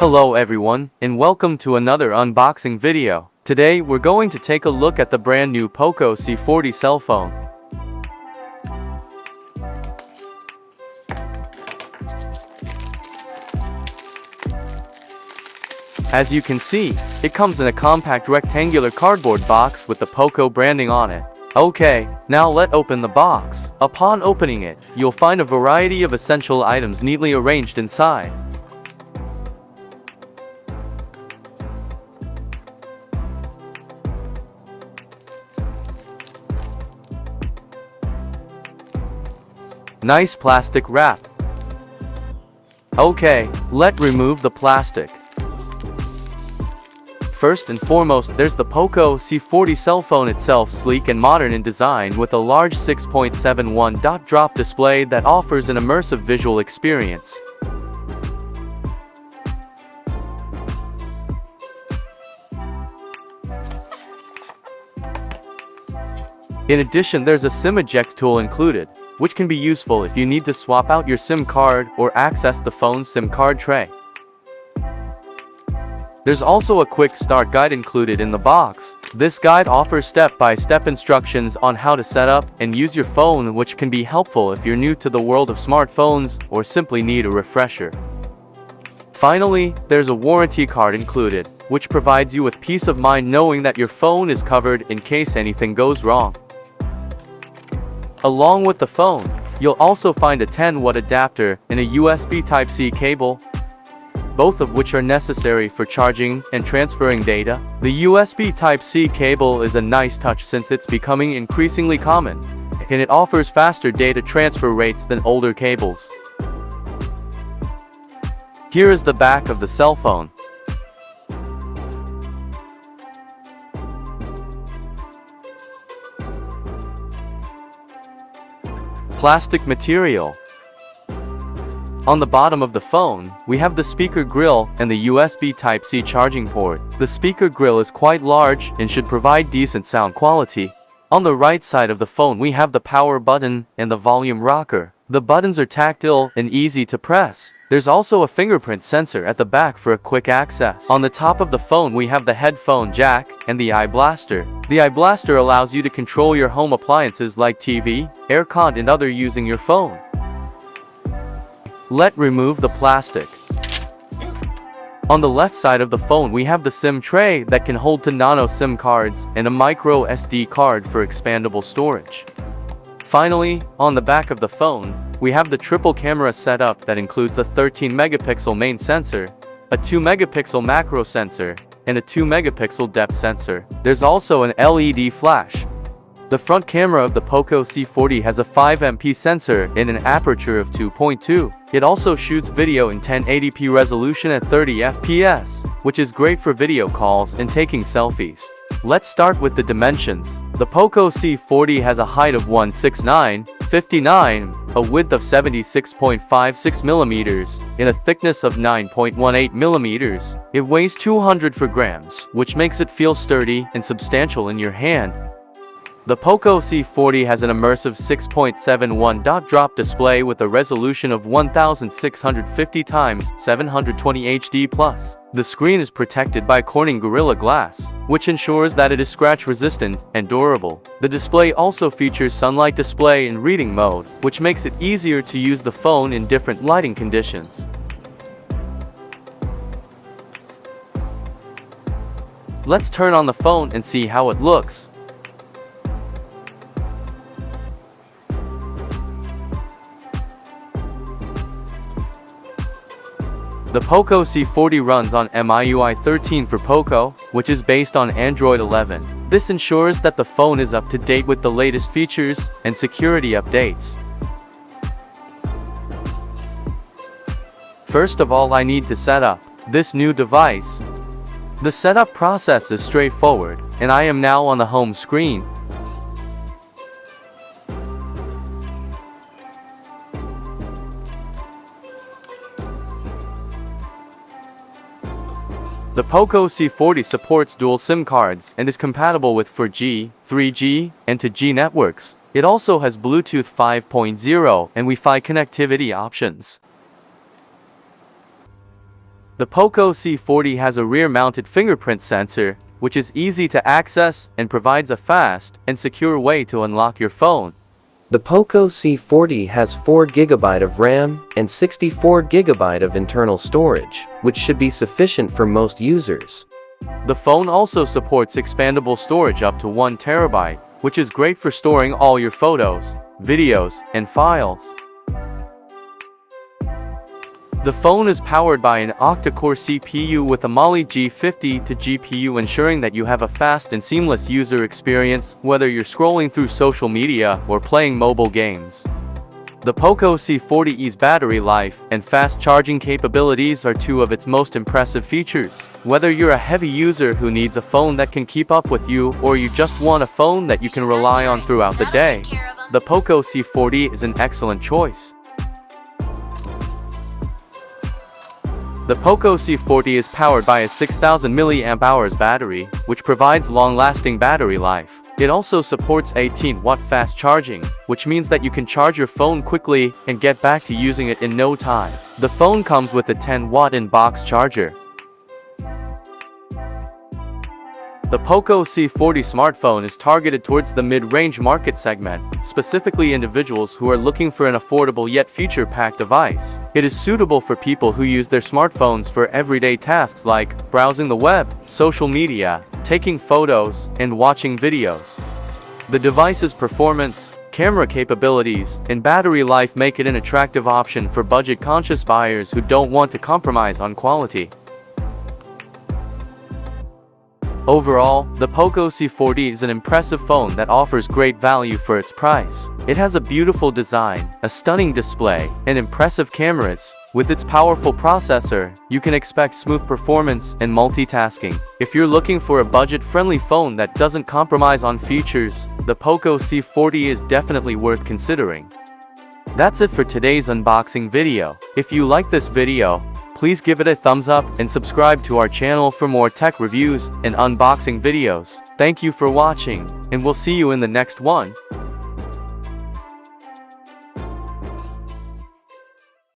Hello everyone, and welcome to another unboxing video. Today we're going to take a look at the brand new Poco C40 cell phone. As you can see, it comes in a compact rectangular cardboard box with the Poco branding on it. Okay, now let's open the box. Upon opening it, you'll find a variety of essential items neatly arranged inside. Nice plastic wrap. Okay, let's remove the plastic. First and foremost, there's the Poco C40 cell phone itself, sleek and modern in design with a large 6.71 dot drop display that offers an immersive visual experience. In addition, there's a SIM eject tool included, which can be useful if you need to swap out your SIM card or access the phone's SIM card tray. There's also a quick start guide included in the box. This guide offers step-by-step instructions on how to set up and use your phone, which can be helpful if you're new to the world of smartphones or simply need a refresher. Finally, there's a warranty card included, which provides you with peace of mind knowing that your phone is covered in case anything goes wrong. Along with the phone, you'll also find a 10-watt adapter and a USB Type-C cable, both of which are necessary for charging and transferring data. The USB Type-C cable is a nice touch since it's becoming increasingly common, and it offers faster data transfer rates than older cables. Here is the back of the cell phone. Plastic material. On the bottom of the phone, we have the speaker grill and the USB Type-C charging port. The speaker grill is quite large and should provide decent sound quality. On the right side of the phone we have the power button and the volume rocker. The buttons are tactile and easy to press. There's also a fingerprint sensor at the back for a quick access. On the top of the phone we have the headphone jack and the eye blaster. The eye blaster allows you to control your home appliances like TV, aircon and other using your phone. Let's remove the plastic. On the left side of the phone we have the SIM tray that can hold to nano SIM cards and a micro SD card for expandable storage. Finally, on the back of the phone, we have the triple camera setup that includes a 13-megapixel main sensor, a 2-megapixel macro sensor, and a 2-megapixel depth sensor. There's also an LED flash. The front camera of the Poco C40 has a 5MP sensor and an aperture of 2.2. It also shoots video in 1080p resolution at 30 FPS, which is great for video calls and taking selfies. Let's start with the dimensions. The Poco C40 has a height of 169.59, a width of 76.56 millimeters, and a thickness of 9.18 millimeters. It weighs 204 grams, which makes it feel sturdy and substantial in your hand. The Poco C40 has an immersive 6.71 dot drop display with a resolution of 1650 x 720 HD+. The screen is protected by Corning Gorilla Glass, which ensures that it is scratch-resistant and durable. The display also features sunlight display and reading mode, which makes it easier to use the phone in different lighting conditions. Let's turn on the phone and see how it looks. The Poco C40 runs on MIUI 13 for Poco, which is based on Android 11. This ensures that the phone is up to date with the latest features and security updates. First of all, I need to set up this new device. The setup process is straightforward, and I am now on the home screen. The Poco C40 supports dual SIM cards and is compatible with 4G, 3G, and 2G networks. It also has Bluetooth 5.0 and Wi-Fi connectivity options. The Poco C40 has a rear-mounted fingerprint sensor, which is easy to access and provides a fast and secure way to unlock your phone. The Poco C40 has 4GB of RAM and 64GB of internal storage, which should be sufficient for most users. The phone also supports expandable storage up to 1 TB, which is great for storing all your photos, videos, and files. The phone is powered by an octa-core CPU with a Mali G50 to GPU, ensuring that you have a fast and seamless user experience, whether you're scrolling through social media or playing mobile games. The Poco C40's battery life and fast charging capabilities are two of its most impressive features. Whether you're a heavy user who needs a phone that can keep up with you, or you just want a phone that you can rely on throughout the day, the Poco C40 is an excellent choice. The Poco C40 is powered by a 6000 mAh battery, which provides long-lasting battery life. It also supports 18-watt fast charging, which means that you can charge your phone quickly and get back to using it in no time. The phone comes with a 10-watt in-box charger. The Poco C40 smartphone is targeted towards the mid-range market segment, specifically individuals who are looking for an affordable yet feature-packed device. It is suitable for people who use their smartphones for everyday tasks like browsing the web, social media, taking photos, and watching videos. The device's performance, camera capabilities, and battery life make it an attractive option for budget-conscious buyers who don't want to compromise on quality. Overall, the Poco C40 is an impressive phone that offers great value for its price. It has a beautiful design, a stunning display, and impressive cameras. With its powerful processor, you can expect smooth performance and multitasking. If you're looking for a budget-friendly phone that doesn't compromise on features, the Poco C40 is definitely worth considering. That's it for today's unboxing video. If you like this video, please give it a thumbs up and subscribe to our channel for more tech reviews and unboxing videos. Thank you for watching, and we'll see you in the next one.